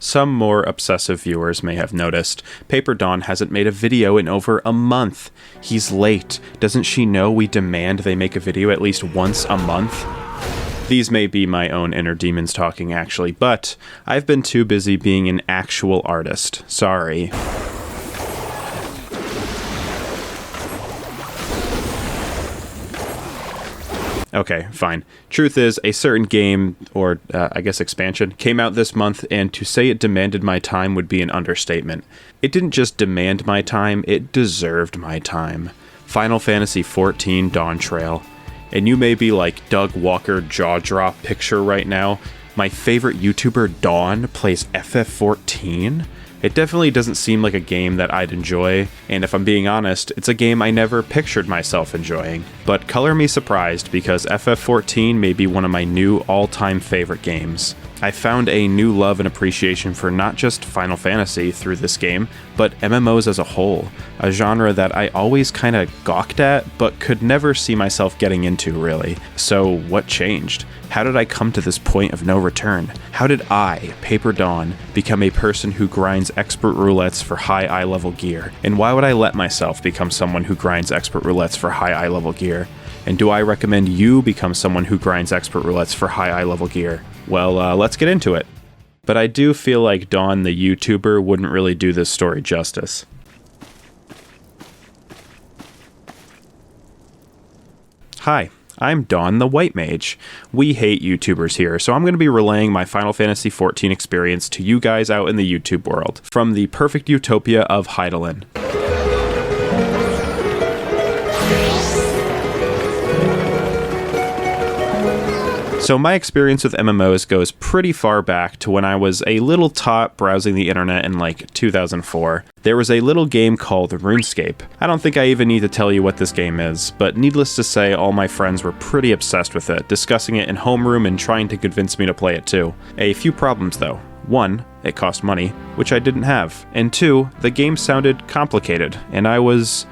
Some more obsessive viewers may have noticed, PaperDawN hasn't made a video in over a month. He's late. Doesn't she know we demand they make a video at least once a month? These may be my own inner demons talking, actually, but I've been too busy being an actual artist. Sorry. Okay, fine. Truth is, a certain game, or I guess expansion, came out this month, and to say it demanded my time would be an understatement. It didn't just demand my time, it deserved my time. Final Fantasy XIV Dawntrail. And you may be like, Doug Walker jaw drop picture right now. My favorite YouTuber, Dawn, plays FF14? It definitely doesn't seem like a game that I'd enjoy, and if I'm being honest, it's a game I never pictured myself enjoying. But color me surprised, because FF14 may be one of my new all-time favorite games. I found a new love and appreciation for not just Final Fantasy through this game, but MMOs as a whole, a genre that I always kinda gawked at, but could never see myself getting into, really. So what changed? How did I come to this point of no return? How did I, PaperDawN, become a person who grinds expert roulettes for high eye-level gear? And why would I let myself become someone who grinds expert roulettes for high eye-level gear? And do I recommend you become someone who grinds expert roulettes for high eye-level gear? Well, let's get into it. But I do feel like Dawn the YouTuber wouldn't really do this story justice. Hi, I'm Dawn the White Mage. We hate YouTubers here, so I'm going to be relaying my Final Fantasy XIV experience to you guys out in the YouTube world, from the perfect utopia of Hydaelyn. So my experience with MMOs goes pretty far back to when I was a little tot browsing the internet in like 2004. There was a little game called RuneScape. I don't think I even need to tell you what this game is, but needless to say, all my friends were pretty obsessed with it, discussing it in homeroom and trying to convince me to play it too. A few problems though. 1, it cost money, which I didn't have. And 2, the game sounded complicated, and I was,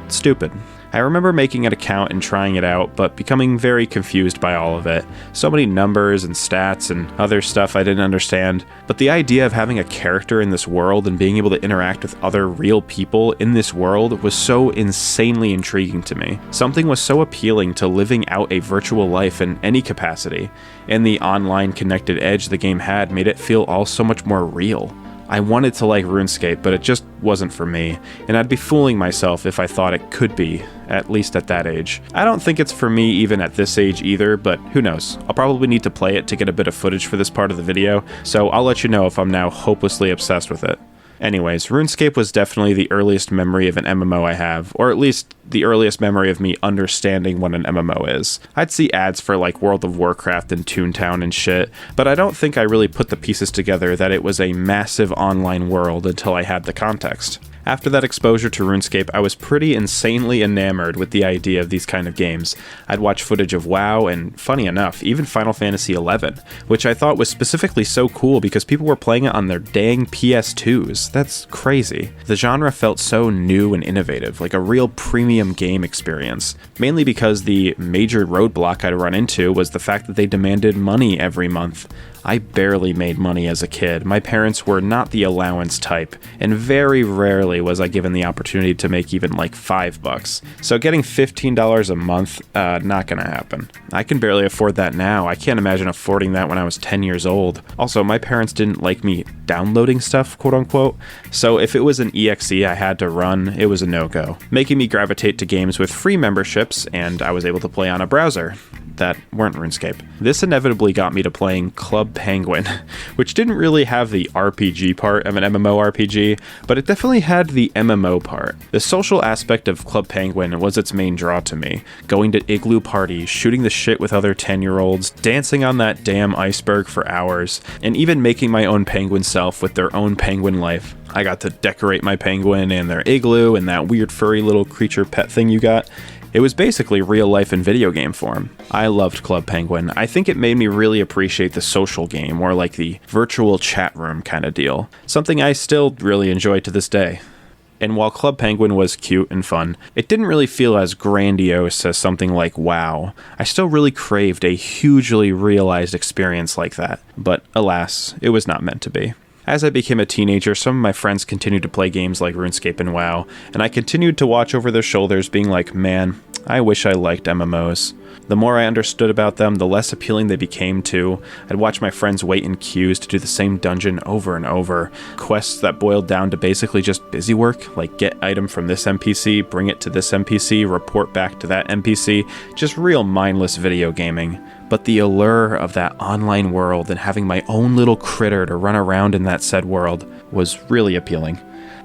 stupid. I remember making an account and trying it out, but becoming very confused by all of it. So many numbers and stats and other stuff I didn't understand. But the idea of having a character in this world and being able to interact with other real people in this world was so insanely intriguing to me. Something was so appealing to living out a virtual life in any capacity, and the online connected edge the game had made it feel all so much more real. I wanted to like RuneScape, but it just wasn't for me, and I'd be fooling myself if I thought it could be, at least at that age. I don't think it's for me even at this age either, but who knows. I'll probably need to play it to get a bit of footage for this part of the video, so I'll let you know if I'm now hopelessly obsessed with it. Anyways, RuneScape was definitely the earliest memory of an MMO I have, or at least the earliest memory of me understanding what an MMO is. I'd see ads for like World of Warcraft and Toontown and shit, but I don't think I really put the pieces together that it was a massive online world until I had the context. After that exposure to RuneScape, I was pretty insanely enamored with the idea of these kind of games. I'd watch footage of WoW, and funny enough, even Final Fantasy XI, which I thought was specifically so cool because people were playing it on their dang PS2s. That's crazy. The genre felt so new and innovative, like a real premium game experience, mainly because the major roadblock I'd run into was the fact that they demanded money every month. I barely made money as a kid. My parents were not the allowance type, and very rarely was I given the opportunity to make even like $5. So getting $15 a month, not gonna happen. I can barely afford that now. I can't imagine affording that when I was 10 years old. Also, my parents didn't like me downloading stuff, quote unquote, so if it was an EXE I had to run, it was a no-go, making me gravitate to games with free memberships, and I was able to play on a browser that weren't RuneScape. This inevitably got me to playing Club Penguin, which didn't really have the RPG part of an MMORPG, but it definitely had the MMO part. The social aspect of Club Penguin was its main draw to me. Going to igloo parties, shooting the shit with other 10-year-olds, dancing on that damn iceberg for hours, and even making my own penguin self with their own penguin life. I got to decorate my penguin and their igloo and that weird furry little creature pet thing you got. It was basically real life in video game form. I loved Club Penguin. I think it made me really appreciate the social game, or like the virtual chat room kind of deal. Something I still really enjoy to this day. And while Club Penguin was cute and fun, it didn't really feel as grandiose as something like WoW. I still really craved a hugely realized experience like that, but alas, it was not meant to be. As I became a teenager, some of my friends continued to play games like RuneScape and WoW, and I continued to watch over their shoulders being like, man, I wish I liked MMOs. The more I understood about them, the less appealing they became too. I'd watch my friends wait in queues to do the same dungeon over and over. Quests that boiled down to basically just busy work, like get item from this NPC, bring it to this NPC, report back to that NPC, just real mindless video gaming. But the allure of that online world and having my own little critter to run around in that said world was really appealing.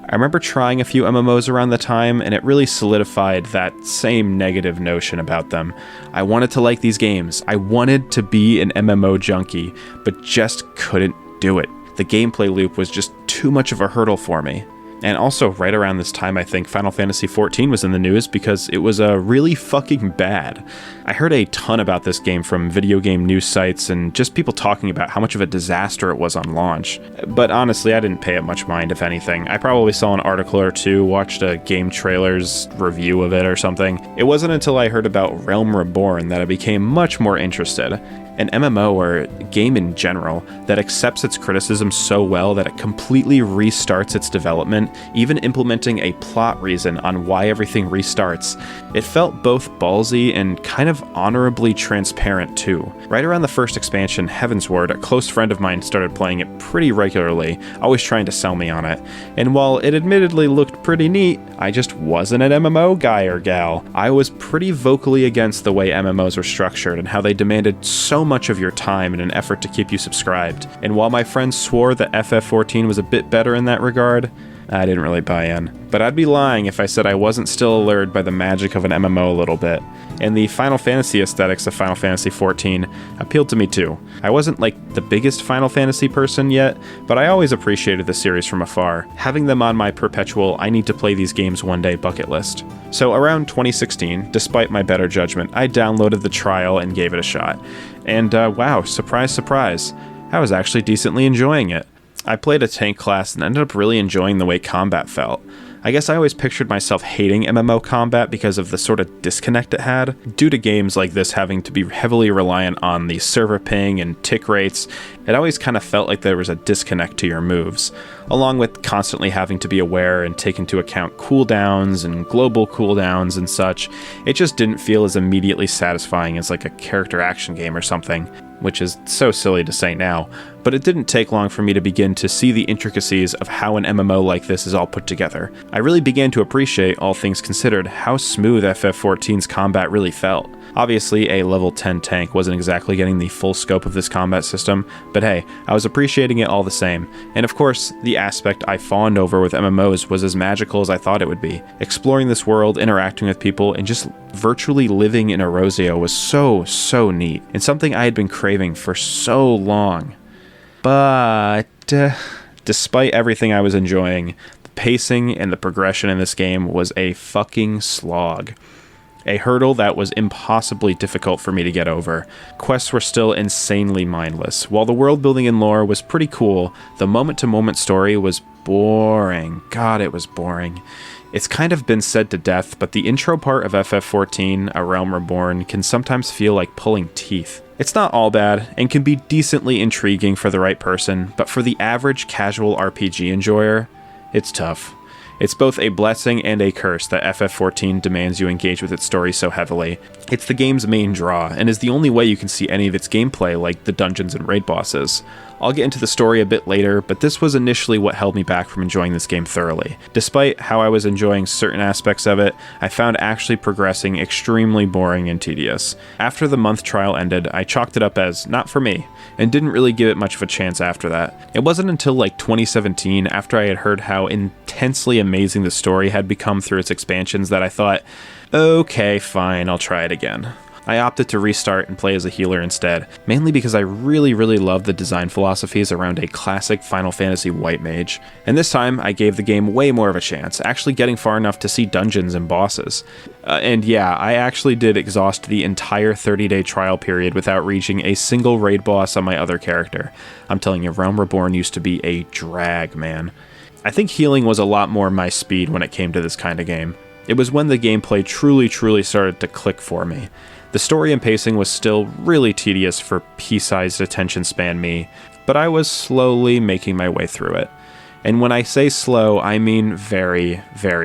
I remember trying a few MMOs around the time, and it really solidified that same negative notion about them. I wanted to like these games. I wanted to be an MMO junkie, but just couldn't do it. The gameplay loop was just too much of a hurdle for me. And also, right around this time, I think Final Fantasy XIV was in the news because it was really fucking bad. I heard a ton about this game from video game news sites and just people talking about how much of a disaster it was on launch. But honestly, I didn't pay it much mind, if anything. I probably saw an article or two, watched a game trailer's review of it or something. It wasn't until I heard about Realm Reborn that I became much more interested. An MMO, or a game in general, that accepts its criticism so well that it completely restarts its development, even implementing a plot reason on why everything restarts. It felt both ballsy and kind of honorably transparent too. Right around the first expansion, Heavensward, a close friend of mine started playing it pretty regularly, always trying to sell me on it. And while it admittedly looked pretty neat, I just wasn't an MMO guy or gal. I was pretty vocally against the way MMOs were structured and how they demanded so much of your time in an effort to keep you subscribed. And while my friends swore that FF14 was a bit better in that regard, I didn't really buy in. But I'd be lying if I said I wasn't still allured by the magic of an MMO a little bit. And the Final Fantasy aesthetics of Final Fantasy XIV appealed to me too. I wasn't like the biggest Final Fantasy person yet, but I always appreciated the series from afar, having them on my perpetual I need to play these games one day bucket list. So around 2016, despite my better judgment, I downloaded the trial and gave it a shot. And wow, surprise, surprise, I was actually decently enjoying it. I played a tank class and ended up really enjoying the way combat felt. I guess I always pictured myself hating MMO combat because of the sort of disconnect it had. Due to games like this having to be heavily reliant on the server ping and tick rates, it always kind of felt like there was a disconnect to your moves, along with constantly having to be aware and take into account cooldowns and global cooldowns and such. It just didn't feel as immediately satisfying as like a character action game or something, which is so silly to say now, but it didn't take long for me to begin to see the intricacies of how an MMO like this is all put together. I really began to appreciate, all things considered, how smooth FF14's combat really felt. Obviously, a level 10 tank wasn't exactly getting the full scope of this combat system, but hey, I was appreciating it all the same. And of course, the aspect I fawned over with MMOs was as magical as I thought it would be. Exploring this world, interacting with people, and just virtually living in Eorzea was so neat, and something I had been craving for so long. But despite everything I was enjoying, the pacing and the progression in this game was a fucking slog. A hurdle that was impossibly difficult for me to get over. Quests were still insanely mindless. While the world building and lore was pretty cool, the moment-to-moment story was boring. God, it was boring. It's kind of been said to death, but the intro part of FF14, A Realm Reborn, can sometimes feel like pulling teeth. It's not all bad, and can be decently intriguing for the right person, but for the average casual RPG enjoyer, it's tough. It's both a blessing and a curse that FF14 demands you engage with its story so heavily. It's the game's main draw, and is the only way you can see any of its gameplay, like the dungeons and raid bosses. I'll get into the story a bit later, but this was initially what held me back from enjoying this game thoroughly. Despite how I was enjoying certain aspects of it, I found actually progressing extremely boring and tedious. After the month trial ended, I chalked it up as not for me, and didn't really give it much of a chance after that. It wasn't until like 2017, after I had heard how intensely amazing the story had become through its expansions, that I thought, okay, fine, I'll try it again. I opted to restart and play as a healer instead, mainly because I really love the design philosophies around a classic Final Fantasy White Mage. And this time, I gave the game way more of a chance, actually getting far enough to see dungeons and bosses. And yeah, I actually did exhaust the entire 30-day trial period without reaching a single raid boss on my other character. I'm telling you, Realm Reborn used to be a drag, man. I think healing was a lot more my speed when it came to this kind of game. It was when the gameplay truly started to click for me. The story and pacing was still really tedious for pea-sized attention span me, but I was slowly making my way through it. And when I say slow, I mean very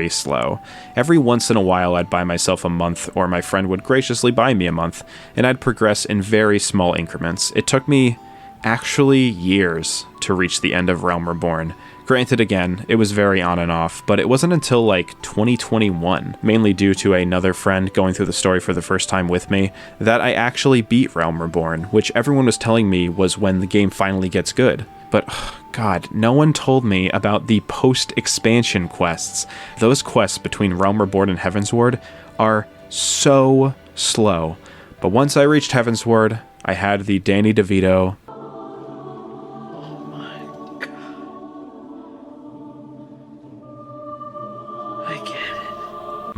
slow. Every once in a while I'd buy myself a month, or my friend would graciously buy me a month, and I'd progress in very small increments. It took me actually years to reach the end of Realm Reborn. Granted, again, it was very on and off, but it wasn't until like 2021, mainly due to another friend going through the story for the first time with me, that I actually beat Realm Reborn, which everyone was telling me was when the game finally gets good. But, God, no one told me about the post-expansion quests. Those quests between Realm Reborn and Heavensward are so slow. But once I reached Heavensward, I had the Danny DeVito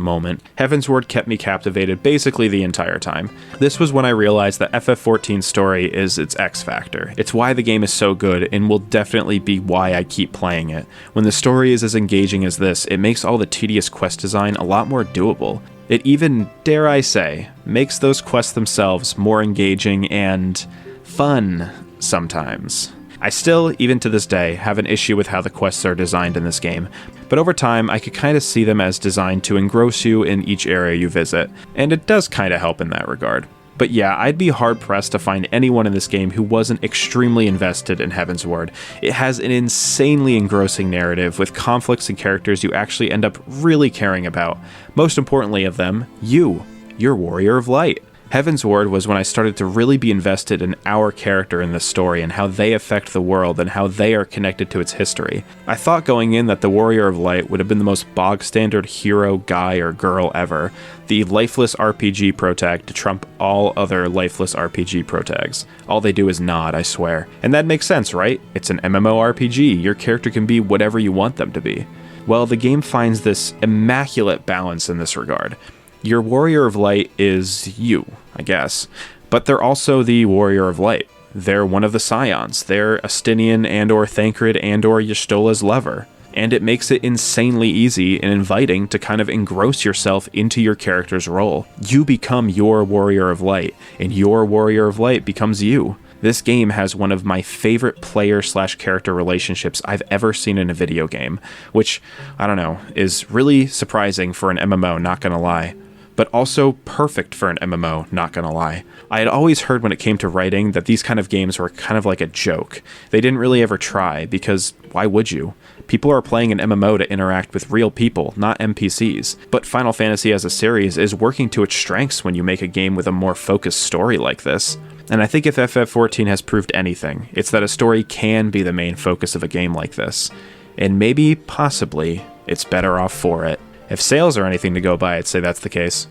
moment. Heavensward kept me captivated basically the entire time. This was when I realized that FF14's story is its X factor. It's why the game is so good and will definitely be why I keep playing it. When the story is as engaging as this, it makes all the tedious quest design a lot more doable. It even, dare I say, makes those quests themselves more engaging and fun sometimes. I still, even to this day, have an issue with how the quests are designed in this game, but over time I could kind of see them as designed to engross you in each area you visit, and it does kind of help in that regard. But yeah, I'd be hard-pressed to find anyone in this game who wasn't extremely invested in Heavensward. It has an insanely engrossing narrative with conflicts and characters you actually end up really caring about. Most importantly of them, you, your Warrior of Light. Heavensward was when I started to really be invested in our character in this story and how they affect the world and how they are connected to its history. I thought going in that the Warrior of Light would have been the most bog-standard hero, guy, or girl ever, the lifeless RPG protag to trump all other lifeless RPG protags. All they do is nod, I swear. And that makes sense, right? It's an MMORPG, your character can be whatever you want them to be. Well, the game finds this immaculate balance in this regard. Your Warrior of Light is you, I guess, but they're also the Warrior of Light. They're one of the Scions. They're Astinian and or Thancred and or Y'shtola's lover. And it makes it insanely easy and inviting to kind of engross yourself into your character's role. You become your Warrior of Light, and your Warrior of Light becomes you. This game has one of my favorite player/character relationships I've ever seen in a video game, which, I don't know, is really surprising for an MMO, not gonna lie. But also perfect for an MMO, not gonna lie. I had always heard when it came to writing that these kind of games were kind of like a joke. They didn't really ever try, because why would you? People are playing an MMO to interact with real people, not NPCs. But Final Fantasy as a series is working to its strengths when you make a game with a more focused story like this. And I think if FF14 has proved anything, it's that a story can be the main focus of a game like this. And maybe, possibly, it's better off for it. If sales are anything to go by, I'd say that's the case.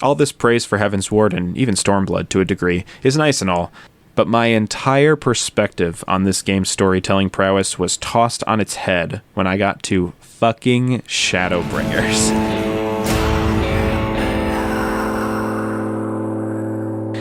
All this praise for Heavensward, and even Stormblood to a degree, is nice and all, but my entire perspective on this game's storytelling prowess was tossed on its head when I got to fucking Shadowbringers.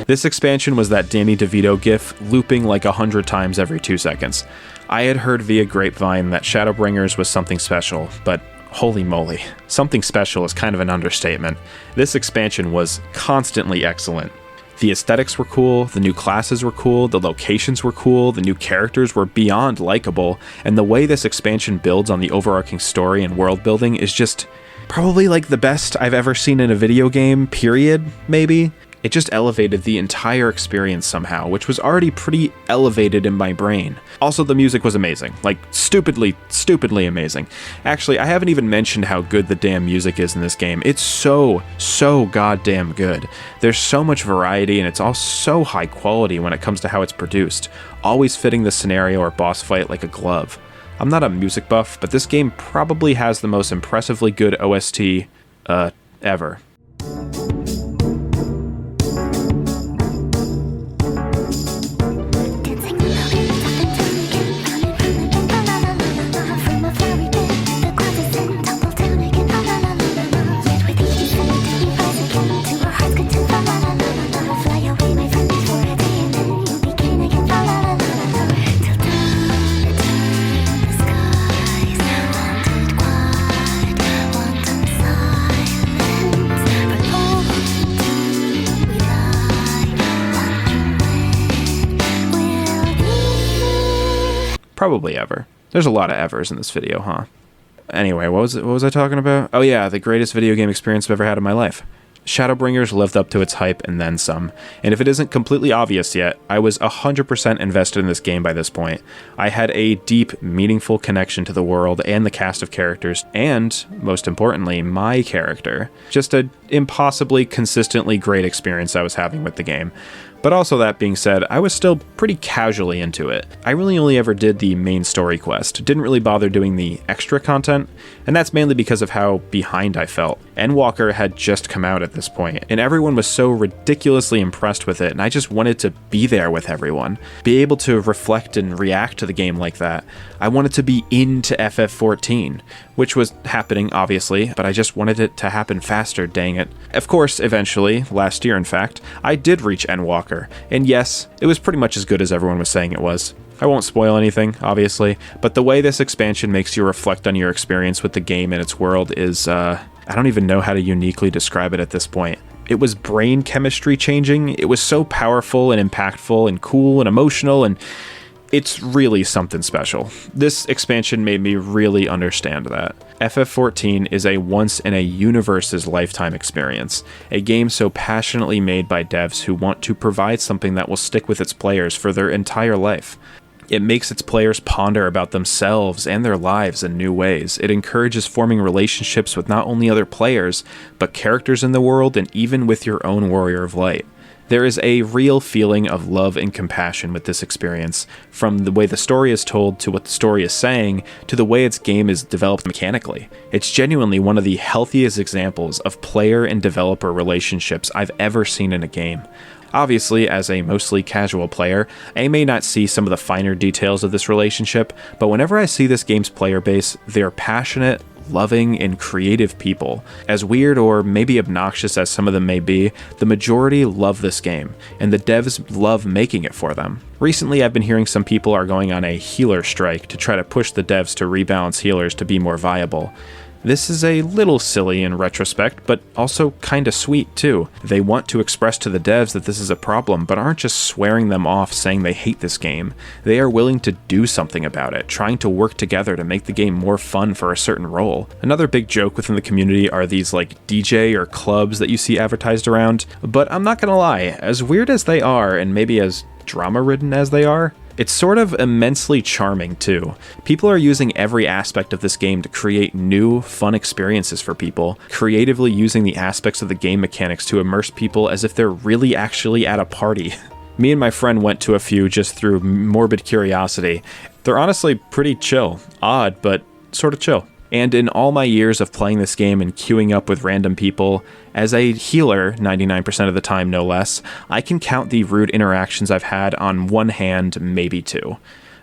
This expansion was that Danny DeVito gif looping like 100 times every 2 seconds. I had heard via grapevine that Shadowbringers was something special, but holy moly, something special is kind of an understatement. This expansion was constantly excellent. The aesthetics were cool, the new classes were cool, the locations were cool, the new characters were beyond likable, and the way this expansion builds on the overarching story and world building is just probably like the best I've ever seen in a video game, period, maybe. It just elevated the entire experience somehow, which was already pretty elevated in my brain. Also, the music was amazing. Like, stupidly amazing. Actually, I haven't even mentioned how good the damn music is in this game. It's so goddamn good. There's so much variety, and it's all so high quality when it comes to how it's produced, always fitting the scenario or boss fight like a glove. I'm not a music buff, but this game probably has the most impressively good OST, ever. Probably ever. There's a lot of evers in this video, huh? Anyway, what was I talking about? Oh yeah, the greatest video game experience I've ever had in my life. Shadowbringers lived up to its hype and then some, and if it isn't completely obvious yet, I was 100% invested in this game by this point. I had a deep, meaningful connection to the world and the cast of characters, and, most importantly, my character. Just an impossibly consistently great experience I was having with the game. But also, that being said, I was still pretty casually into it. I really only ever did the main story quest, didn't really bother doing the extra content, and that's mainly because of how behind I felt. Endwalker had just come out at this point, and everyone was so ridiculously impressed with it, and I just wanted to be there with everyone. Be able to reflect and react to the game like that. I wanted to be into FF14, which was happening, obviously, but I just wanted it to happen faster, dang it. Of course, eventually, last year in fact, I did reach Endwalker, and yes, it was pretty much as good as everyone was saying it was. I won't spoil anything, obviously, but the way this expansion makes you reflect on your experience with the game and its world is, I don't even know how to uniquely describe it at this point. It was brain chemistry changing, it was so powerful and impactful and cool and emotional, and it's really something special. This expansion made me really understand that. FF14 is a once-in-a-universe's lifetime experience, a game so passionately made by devs who want to provide something that will stick with its players for their entire life. It makes its players ponder about themselves and their lives in new ways. It encourages forming relationships with not only other players, but characters in the world and even with your own Warrior of Light. There is a real feeling of love and compassion with this experience, from the way the story is told to what the story is saying, to the way its game is developed mechanically. It's genuinely one of the healthiest examples of player and developer relationships I've ever seen in a game. Obviously, as a mostly casual player, I may not see some of the finer details of this relationship, but whenever I see this game's player base, they are passionate, loving, and creative people. As weird or maybe obnoxious as some of them may be, the majority love this game, and the devs love making it for them. Recently, I've been hearing some people are going on a healer strike to try to push the devs to rebalance healers to be more viable. This is a little silly in retrospect, but also kinda sweet too. They want to express to the devs that this is a problem, but aren't just swearing them off saying they hate this game. They are willing to do something about it, trying to work together to make the game more fun for a certain role. Another big joke within the community are these like DJ or clubs that you see advertised around, but I'm not gonna lie, as weird as they are, and maybe as drama-ridden as they are, it's sort of immensely charming too. People are using every aspect of this game to create new, fun experiences for people, creatively using the aspects of the game mechanics to immerse people as if they're really actually at a party. Me and my friend went to a few just through morbid curiosity. They're honestly pretty chill. Odd, but sort of chill. And in all my years of playing this game and queuing up with random people, as a healer, 99% of the time no less, I can count the rude interactions I've had on one hand, maybe two.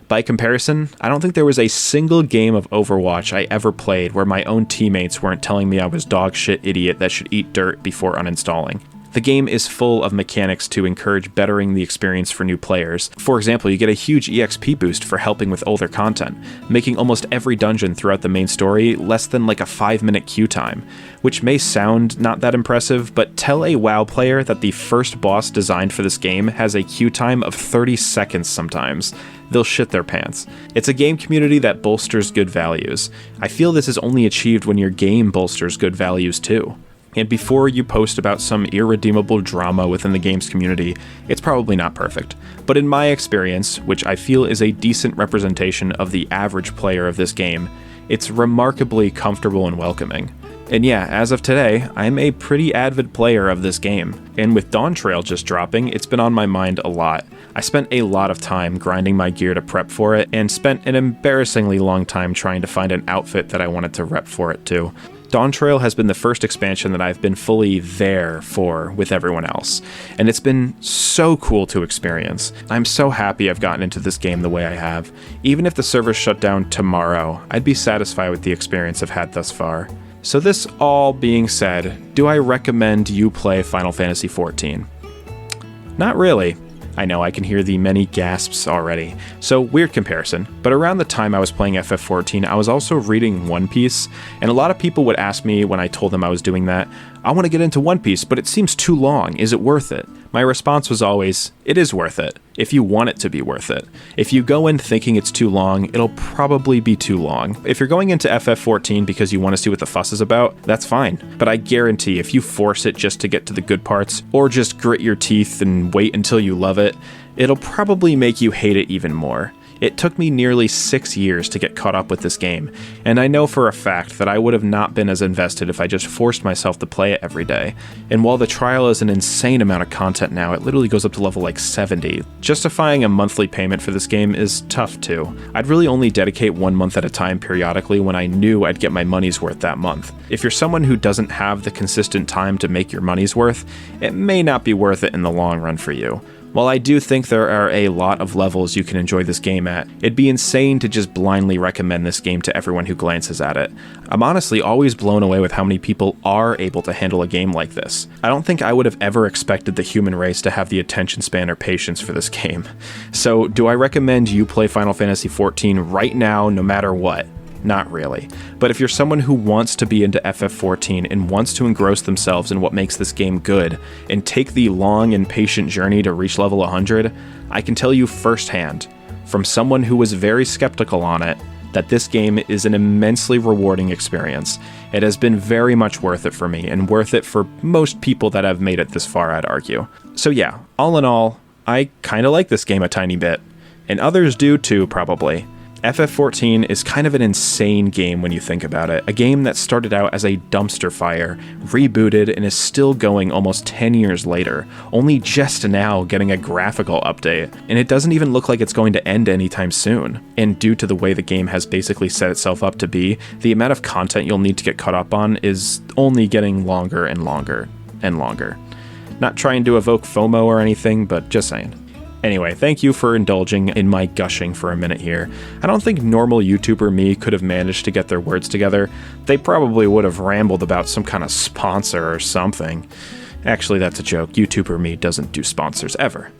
By comparison, I don't think there was a single game of Overwatch I ever played where my own teammates weren't telling me I was dog shit idiot that should eat dirt before uninstalling. The game is full of mechanics to encourage bettering the experience for new players. For example, you get a huge EXP boost for helping with older content, making almost every dungeon throughout the main story less than like a 5-minute queue time, which may sound not that impressive, but tell a WoW player that the first boss designed for this game has a queue time of 30 seconds sometimes. They'll shit their pants. It's a game community that bolsters good values. I feel this is only achieved when your game bolsters good values too. And before you post about some irredeemable drama within the game's community, it's probably not perfect. But in my experience, which I feel is a decent representation of the average player of this game, it's remarkably comfortable and welcoming. And yeah, as of today, I'm a pretty avid player of this game. And with dawntrail just dropping, it's been on my mind a lot. I spent a lot of time grinding my gear to prep for it, and spent an embarrassingly long time trying to find an outfit that I wanted to rep for it too. Dawntrail has been the first expansion that I've been fully there for with everyone else, and it's been so cool to experience. I'm so happy I've gotten into this game the way I have. Even if the servers shut down tomorrow, I'd be satisfied with the experience I've had thus far. So this all being said, do I recommend you play Final Fantasy XIV? Not really. I know I can hear the many gasps already. So weird comparison, but around the time I was playing FF14, I was also reading One Piece, and a lot of people would ask me when I told them I was doing that, I want to get into One Piece, but it seems too long, is it worth it? My response was always, it is worth it, if you want it to be worth it. If you go in thinking it's too long, it'll probably be too long. If you're going into FF14 because you want to see what the fuss is about, that's fine. But I guarantee if you force it just to get to the good parts, or just grit your teeth and wait until you love it, it'll probably make you hate it even more. It took me nearly 6 years to get caught up with this game, and I know for a fact that I would have not been as invested if I just forced myself to play it every day. And while the trial is an insane amount of content now, it literally goes up to level like 70, justifying a monthly payment for this game is tough too. I'd really only dedicate 1 month at a time periodically when I knew I'd get my money's worth that month. If you're someone who doesn't have the consistent time to make your money's worth, it may not be worth it in the long run for you. While I do think there are a lot of levels you can enjoy this game at, it'd be insane to just blindly recommend this game to everyone who glances at it. I'm honestly always blown away with how many people are able to handle a game like this. I don't think I would have ever expected the human race to have the attention span or patience for this game. So, do I recommend you play Final Fantasy XIV right now, no matter what? Not really. But if you're someone who wants to be into FF14 and wants to engross themselves in what makes this game good, and take the long and patient journey to reach level 100, I can tell you firsthand, from someone who was very skeptical on it, that this game is an immensely rewarding experience. It has been very much worth it for me, and worth it for most people that have made it this far, I'd argue. So yeah, all in all, I kinda like this game a tiny bit. And others do too, probably. FF14 is kind of an insane game when you think about it. A game that started out as a dumpster fire, rebooted, and is still going almost 10 years later, only just now getting a graphical update. And it doesn't even look like it's going to end anytime soon. And due to the way the game has basically set itself up to be, the amount of content you'll need to get caught up on is only getting longer and longer and longer. Not trying to evoke FOMO or anything, but just saying. Anyway, thank you for indulging in my gushing for a minute here. I don't think normal YouTuber me could have managed to get their words together. They probably would have rambled about some kind of sponsor or something. Actually, that's a joke. YouTuber me doesn't do sponsors ever.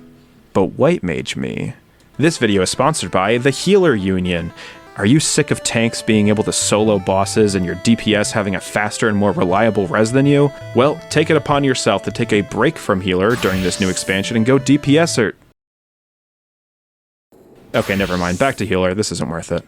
But White Mage me. This video is sponsored by the Healer Union. Are you sick of tanks being able to solo bosses and your DPS having a faster and more reliable res than you? Well, take it upon yourself to take a break from Healer during this new expansion and go DPS or... Okay, never mind. Back to Healer. This isn't worth it.